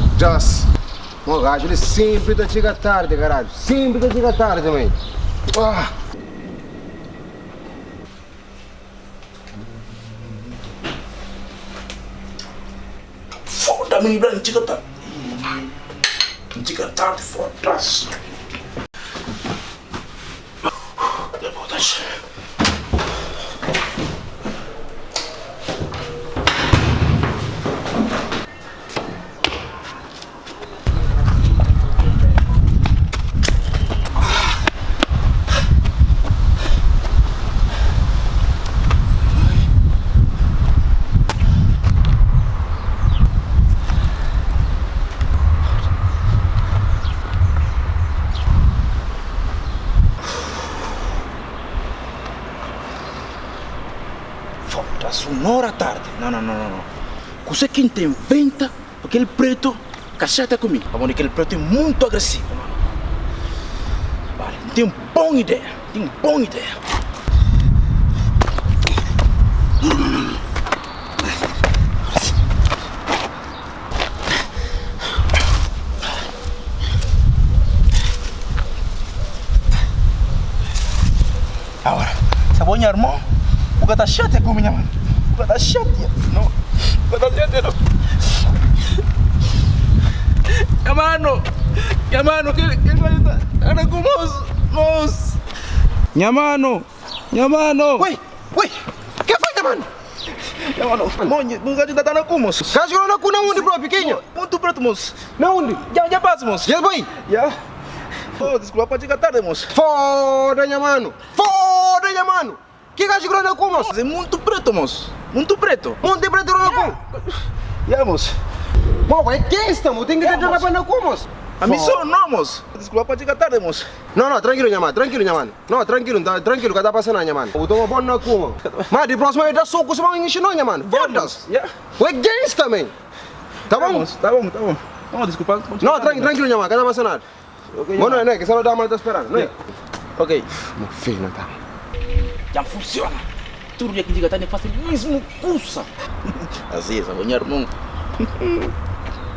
Foda-se. O gajo, ele sempre tá chega tarde, caralho. Sempre tá chega tarde, mãe. Ah. Foda-me, Ibrahim, chega tarde. Chega tarde, foda-se. Depois. Foda-se, 1 hora tarde. Não. Você quem te inventa aquele preto cacheta comigo. Vamos aquele preto é muito agressivo, mano. Vale, tem uma boa ideia. Agora, sabonha, irmão? O cara tá chato com minha mano. O cara tá chato. Não. O cara tá chato, não. Minha mano, que tá com moço. Minha mano. Oi, que foi, minha mano? Minha mano, o gajo tá na com moço. Gajo não com na onde, bro, pequeno? Muito preto, moço. Na onde? Já passa, moço. Já vai? Já. Oh, desculpa, pode chegar tarde, moço. Foda, minha mano. Que gajo grande com, moço? É muito preto, moço. Muito preto. Monte preto não com. Já, moço. Bom, é gangsta, moço. Tem que ter trabalho com, moço. A missão não, moço. Desculpa, pode chegar tarde, moço. Não, tranquilo, minha mano. Não, tranquilo, que tá passando, minha mano. Eu tô bom na cuma. Mas de próxima vez dá soco, você vai ensinar, minha mano. Foda-se. É gangsta, man. Tá bom? Tá bom. Não, desculpa. Não, tranquilo, minha mano. Tá passando nada. Mano, não é que essa hora mal tá esperando, não é? Ok. Meu filho, não tá. Já funciona. Tudo que diga tá nem faz mesmo curso. Assim, essa irmão.